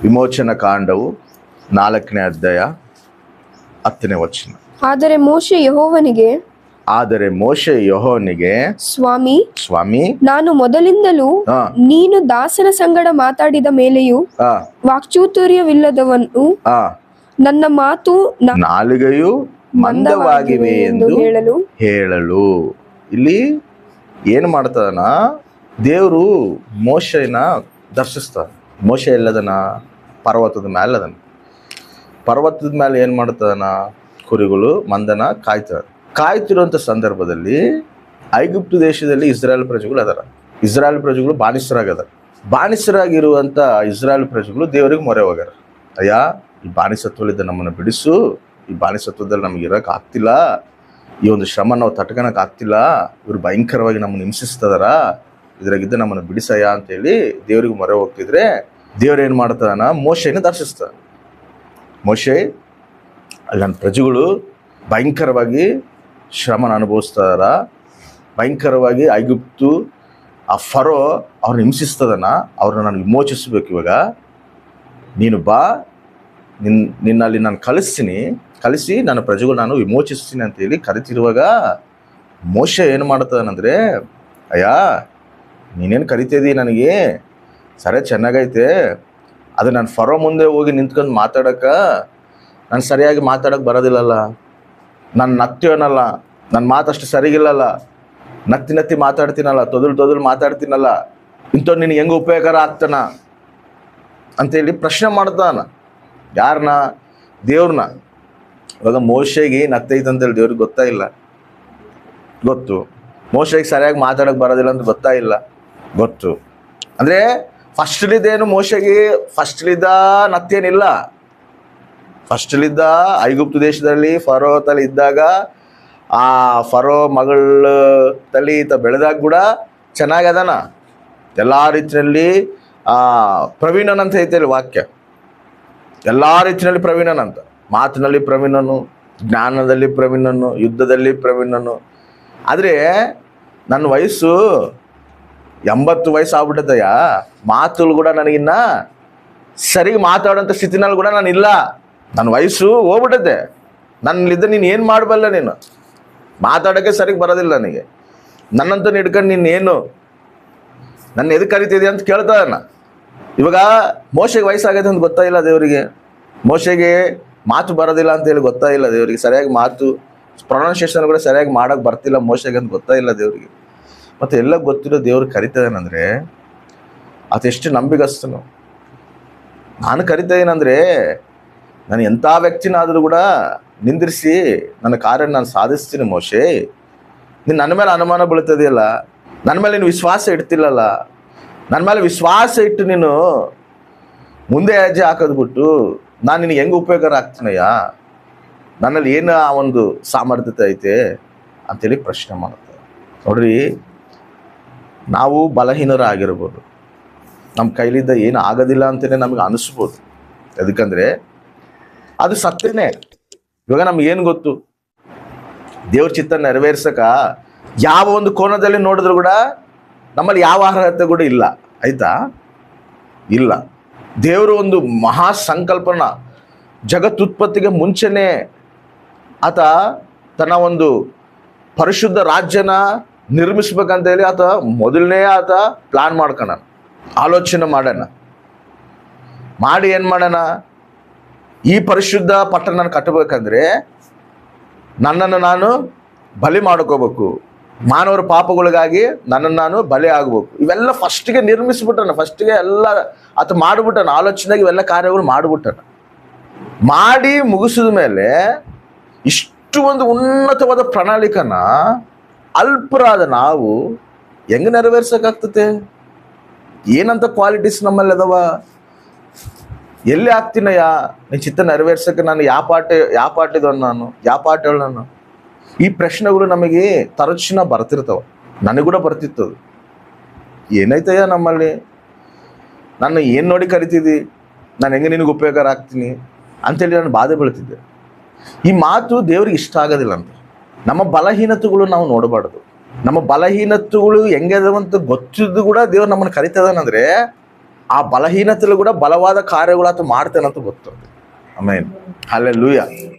ವಿಮೋಚನ ಕಾಂಡವು 4ನೇ ಅಧ್ಯಾಯ 10ನೇ ವಚನ. ಆದರೆ ಮೋಶೆ ಯೆಹೋವನಿಗೆ, ಸ್ವಾಮಿ, ನಾನು ಮೊದಲಿಂದಲೂ ನೀನು ದಾಸನ ಸಂಗಡ ಮಾತಾಡಿದ ಮೇಲೆಯೂ ವಾಕ್ಚಾತುರ್ಯವಿಲ್ಲದವನು, ನನ್ನ ಮಾತು ನಾಲಿಗೆಯು ಮಂದವಾಗಿವೆ ಎಂದು ಹೇಳಲು. ಇಲ್ಲಿ ಏನು ಮಾಡ್ತಾನ? ದೇವರು ಮೋಶೆನ ದರ್ಶಿಸ್ತಾನ. ಮೋಶೆ ಎಲ್ಲದನ? ಪರ್ವತದ ಮೇಲೆ ಅದನ. ಪರ್ವತದ ಮೇಲೆ ಏನು ಮಾಡ್ತಾನ? ಕುರಿಗಳು ಮಂದನ ಕಾಯ್ತಿರುವಂಥ ಸಂದರ್ಭದಲ್ಲಿ ಐಗುಪ್ತ ದೇಶದಲ್ಲಿ ಇಸ್ರಾಯೇಲ್ ಪ್ರಜೆಗಳು ಅದರ. ಇಸ್ರಾಯೇಲ್ ಪ್ರಜೆಗಳು ಬಾಣಿಸರಾಗಿರುವಂಥ ಇಸ್ರಾಯೇಲ್ ಪ್ರಜೆಗಳು ದೇವರಿಗೆ ಮೊರೆ ಹೋಗ್ಯಾರ. ಅಯ್ಯ, ಈ ಬಾಣಿಸತ್ವದಿಂದ ನಮ್ಮನ್ನು ಬಿಡಿಸು, ಈ ಬಾಣಿಸತ್ವದಲ್ಲಿ ನಮಗೆ ಇರೋಕೆ ಆಗ್ತಿಲ್ಲ, ಈ ಒಂದು ಶ್ರಮ ನಾವು ತಟ್ಕೊಳಕ್ಕೆ ಆಗ್ತಿಲ್ಲ, ಇವರು ಭಯಂಕರವಾಗಿ ನಮ್ಮನ್ನು ಹಿಂಸಿಸ್ತದಾರ, ಇದ್ರಾಗಿದ್ದ ನಮ್ಮನ್ನು ಬಿಡಿಸಯ್ಯ ಅಂತೇಳಿ ದೇವರಿಗೆ ಮೊರೆ ಹೋಗ್ತಿದ್ರೆ ದೇವ್ರು ಏನು ಮಾಡ್ತಾನ? ಮೋಶೆನ ದರ್ಶಿಸ್ತಾನ. ಮೋಶೆ, ಅಲ್ಲಿ ನನ್ನ ಪ್ರಜೆಗಳು ಭಯಂಕರವಾಗಿ ಶ್ರಮನ ಅನುಭವಿಸ್ತಾರ, ಭಯಂಕರವಾಗಿ ಐಗುಪ್ತು ಆ ಫರೋ ಅವ್ರನ್ನ ಹಿಂಸಿಸ್ತದನ, ಅವ್ರನ್ನ ನಾನು ವಿಮೋಚಿಸ್ಬೇಕು. ಇವಾಗ ನೀನು ಬಾ, ನಿನ್ನಲ್ಲಿ ನಾನು ಕಳಿಸಿ ನನ್ನ ಪ್ರಜೆಗಳು ನಾನು ವಿಮೋಚಿಸ್ತೀನಿ ಅಂತೇಳಿ ಕರಿತಿರುವಾಗ ಮೋಶೆ ಏನು ಮಾಡ್ತಾನಂದರೆ, ಅಯ್ಯ ನೀನೇನು ಕರಿತಿದ್ದೀ ನನಗೆ ಸರಿ ಚೆನ್ನಾಗೈತೆ, ಅದು ನಾನು ಫರೋ ಮುಂದೆ ಹೋಗಿ ನಿಂತ್ಕೊಂಡು ಮಾತಾಡೋಕೆ ನಾನು ಸರಿಯಾಗಿ ಮಾತಾಡೋಕೆ ಬರೋದಿಲ್ಲಲ್ಲ, ನಾನು ನತ್ಯವನಲ್ಲ, ನನ್ನ ಮಾತಷ್ಟು ಸರಿಗಿಲ್ಲಲ್ಲ, ನತ್ತಿ ಮಾತಾಡ್ತೀನಲ್ಲ, ತೊದಲು ಮಾತಾಡ್ತೀನಲ್ಲ, ಇಂಥವ್ರು ನಿನಗೆ ಹೆಂಗೆ ಉಪಯೋಗಕರ ಆಗ್ತಾನ ಅಂತೇಳಿ ಪ್ರಶ್ನೆ ಮಾಡ್ತಾನ. ಯಾರನ್ನ? ದೇವ್ರನ್ನ. ಇವಾಗ ಮೋಶೆಗೆ ನತ್ತೈತಂತೇಳಿ ದೇವ್ರಿಗೆ ಗೊತ್ತು. ಮೋಶೆಗೆ ಸರಿಯಾಗಿ ಮಾತಾಡೋಕೆ ಬರೋದಿಲ್ಲ ಅಂತ ಗೊತ್ತು. ಅಂದರೆ ಫಸ್ಟ್ಲಿದ್ದೇನು ಮೋಶೆಗೆ ಫಸ್ಟ್ಲಿದ್ದ ನತ್ತೇನಿಲ್ಲ. ಫಸ್ಟ್ಲಿದ್ದ ಐಗುಪ್ತ ದೇಶದಲ್ಲಿ ಫರೋ ತಲೆ ಇದ್ದಾಗ, ಆ ಫರೋ ಮಗಳ ತಲೆ ಈತ ಬೆಳೆದಾಗ ಕೂಡ ಚೆನ್ನಾಗದಾನ. ಎಲ್ಲ ರೀತಿಯಲ್ಲಿ ಪ್ರವೀಣನಂತ ಐತೆ ವಾಕ್ಯ. ಎಲ್ಲ ರೀತಿಯಲ್ಲಿ ಪ್ರವೀಣನಂತ. ಮಾತಿನಲ್ಲಿ ಪ್ರವೀಣನು, ಜ್ಞಾನದಲ್ಲಿ ಪ್ರವೀಣನು, ಯುದ್ಧದಲ್ಲಿ ಪ್ರವೀಣನು. ಆದರೆ ನನ್ನ ವಯಸ್ಸು 80 ವಯಸ್ಸು ಆಗ್ಬಿಟ್ಟದಯ್ಯ, ಮಾತುಗಳು ಕೂಡ ನನಗಿನ್ನ ಸರಿಗೆ ಮಾತಾಡೋಂಥ ಸ್ಥಿತಿನಲ್ಲಿ ಕೂಡ ನಾನಿಲ್ಲ. ನನ್ನ ವಯಸ್ಸು ಹೋಗ್ಬಿಟ್ಟದೆ. ನನ್ನಲ್ಲಿದ್ದ ನೀನು ಏನು ಮಾಡಬಲ್ಲ? ನೀನು ಮಾತಾಡೋಕ್ಕೆ ಸರಿಗೆ ಬರೋದಿಲ್ಲ ನನಗೆ. ನನ್ನಂತ ಹಿಡ್ಕೊಂಡು ನೀನೇನು ನನ್ನ ಎದಕ್ಕೆ ಕರಿತಿದ್ಯಾ ಅಂತ ಕೇಳ್ತಾನ. ಇವಾಗ ಮೋಶೆಗೆ ವಯಸ್ಸಾಗೈತೆ ಅಂತ ಗೊತ್ತಾಯಿಲ್ಲ ದೇವರಿಗೆ. ಮೋಶೆಗೆ ಮಾತು ಬರೋದಿಲ್ಲ ಅಂತೇಳಿ ಗೊತ್ತಾಯಿಲ್ಲ ದೇವರಿಗೆ. ಸರಿಯಾಗಿ ಮಾತು ಪ್ರೊನೌನ್ಸಿಯೇಷನ್ ಕೂಡ ಸರಿಯಾಗಿ ಮಾಡೋಕ್ಕೆ ಬರ್ತಿಲ್ಲ ಮೋಶೆಗೆ ಅಂತ ಗೊತ್ತಾಯಿಲ್ಲ ದೇವರಿಗೆ. ಮತ್ತು ಎಲ್ಲ ಗೊತ್ತಿರೋ ದೇವ್ರು ಕರಿತಾನೇನಂದರೆ ಅದೆಷ್ಟು ನಂಬಿಗಸ್ತನು. ನಾನು ಕರಿತಾನೇನಂದರೆ ನಾನು ಎಂಥ ವ್ಯಕ್ತಿನಾದರೂ ಕೂಡ ನಿಂದಿರಿಸಿ ನನ್ನ ಕಾರ್ಯ ನಾನು ಸಾಧಿಸ್ತೀನಿ. ಮೋಶೆ, ನೀನು ನನ್ನ ಮೇಲೆ ಅನುಮಾನ ಬೀಳ್ತದೆಯಲ್ಲ, ನನ್ನ ಮೇಲೆ ನೀನು ವಿಶ್ವಾಸ ಇಡ್ತಿಲ್ಲಲ್ಲ, ನನ್ನ ಮೇಲೆ ವಿಶ್ವಾಸ ಇಟ್ಟು ನೀನು ಮುಂದೆ ಹೆಜ್ಜೆ ಹಾಕೋದು ಬಿಟ್ಟು ನಾನು ನಿನಗೆ ಹೆಂಗೆ ಉಪಯೋಗ ಆಗ್ತೀನಯ್ಯ, ನನ್ನಲ್ಲಿ ಏನು ಆ ಒಂದು ಸಾಮರ್ಥ್ಯತೆ ಐತೆ ಅಂತೇಳಿ ಪ್ರಶ್ನೆ ಮಾಡ್ತಾರೆ. ನೋಡ್ರಿ, ನಾವು ಬಲಹೀನರಾಗಿರ್ಬೋದು, ನಮ್ಮ ಕೈಲಿದ್ದ ಏನು ಆಗೋದಿಲ್ಲ ಅಂತಲೇ ನಮಗೆ ಅನಿಸ್ಬೋದು. ಯಾಕಂದರೆ ಅದು ಸತ್ಯನೇ. ಇವಾಗ ನಮಗೇನು ಗೊತ್ತು? ದೇವ್ರ ಚಿತ್ತ ನೆರವೇರ್ಸಕ ಯಾವ ಒಂದು ಕೋನದಲ್ಲಿ ನೋಡಿದ್ರು ಕೂಡ ನಮ್ಮಲ್ಲಿ ಯಾವ ಅರ್ಹತೆ ಕೂಡ ಇಲ್ಲ. ಆಯಿತಾ? ಇಲ್ಲ. ದೇವರು ಒಂದು ಮಹಾ ಸಂಕಲ್ಪನ ಜಗತ್ತುತ್ಪತ್ತಿಗೆ ಮುಂಚೆನೇ ಆತ ತನ್ನ ಒಂದು ಪರಿಶುದ್ಧ ರಾಜ್ಯನ ನಿರ್ಮಿಸ್ಬೇಕಂತೇಳಿ ಆತ ಮೊದಲನೇ ಆತ ಪ್ಲಾನ್ ಮಾಡ್ಕೊಳ, ಆಲೋಚನೆ ಮಾಡಿ ಏನು ಮಾಡೋಣ? ಈ ಪರಿಶುದ್ಧ ಪಟ್ಟಣ ಕಟ್ಟಬೇಕಂದ್ರೆ ನನ್ನನ್ನು ನಾನು ಬಲಿ ಮಾಡ್ಕೋಬೇಕು, ಮಾನವರ ಪಾಪಗಳಿಗಾಗಿ ನನ್ನನ್ನು ನಾನು ಬಲಿ ಆಗಬೇಕು. ಇವೆಲ್ಲ ಫಸ್ಟಿಗೆ ನಿರ್ಮಿಸ್ಬಿಟ್ಟಣ, ಫಸ್ಟಿಗೆ ಎಲ್ಲ ಆತ ಮಾಡಿಬಿಟ್ಟಣ, ಆಲೋಚನೆಗೆ ಇವೆಲ್ಲ ಕಾರ್ಯಗಳು ಮಾಡಿಬಿಟ್ಟಣ. ಮಾಡಿ ಮುಗಿಸಿದ ಮೇಲೆ ಇಷ್ಟು ಒಂದು ಉನ್ನತವಾದ ಪ್ರಣಾಳಿಕನ ಅಲ್ಪರಾದ ನಾವು ಹೆಂಗೆ ನೆರವೇರ್ಸೋಕ್ಕಾಗ್ತದೆ? ಏನಂತ ಕ್ವಾಲಿಟೀಸ್ ನಮ್ಮಲ್ಲಿ ಅದಾವ? ಎಲ್ಲಿ ಆಗ್ತೀನಯ್ಯ ನೀನು ಚಿತ್ತ ನೆರವೇರ್ಸೋಕ್ಕೆ? ನಾನು ಯಾವ ಪಾಠದವನು, ಯಾವ ಪಾಠ ಹೇಳ ನಾನು? ಈ ಪ್ರಶ್ನೆಗಳು ನಮಗೆ ತರಚಿನ ಬರ್ತಿರ್ತಾವ. ನನಗೆ ಕೂಡ ಬರ್ತಿತ್ತದು. ಏನೈತಯ್ಯ ನಮ್ಮಲ್ಲಿ? ನಾನು ಏನು ನೋಡಿ ಕರಿತಿದ್ದಿ? ನಾನು ಹೆಂಗೆ ನಿನಗೆ ಉಪಯೋಗ ಆಗ್ತೀನಿ ಅಂತೇಳಿ ನಾನು ಬಾಧೆ ಬೀಳ್ತಿದ್ದೆ. ಈ ಮಾತು ದೇವ್ರಿಗೆ ಇಷ್ಟ ಆಗೋದಿಲ್ಲ ಅಂತ. ನಮ್ಮ ಬಲಹೀನತೆಗಳು ನಾವು ನೋಡಬಾರ್ದು. ನಮ್ಮ ಬಲಹೀನತೆಗಳು ಹೆಂಗೆ ಅದಾವಂತ ಗೊತ್ತಿದ್ದು ಕೂಡ ದೇವ್ರು ನಮ್ಮನ್ನು ಕರಿತದಾನಂದರೆ ಆ ಬಲಹೀನತೆಯಲ್ಲೂ ಕೂಡ ಬಲವಾದ ಕಾರ್ಯಗಳು ಆತ ಮಾಡ್ತಾನಂತ ಗೊತ್ತು. ಆಮೇನ್, ಹಲ್ಲೆಲೂಯಾ.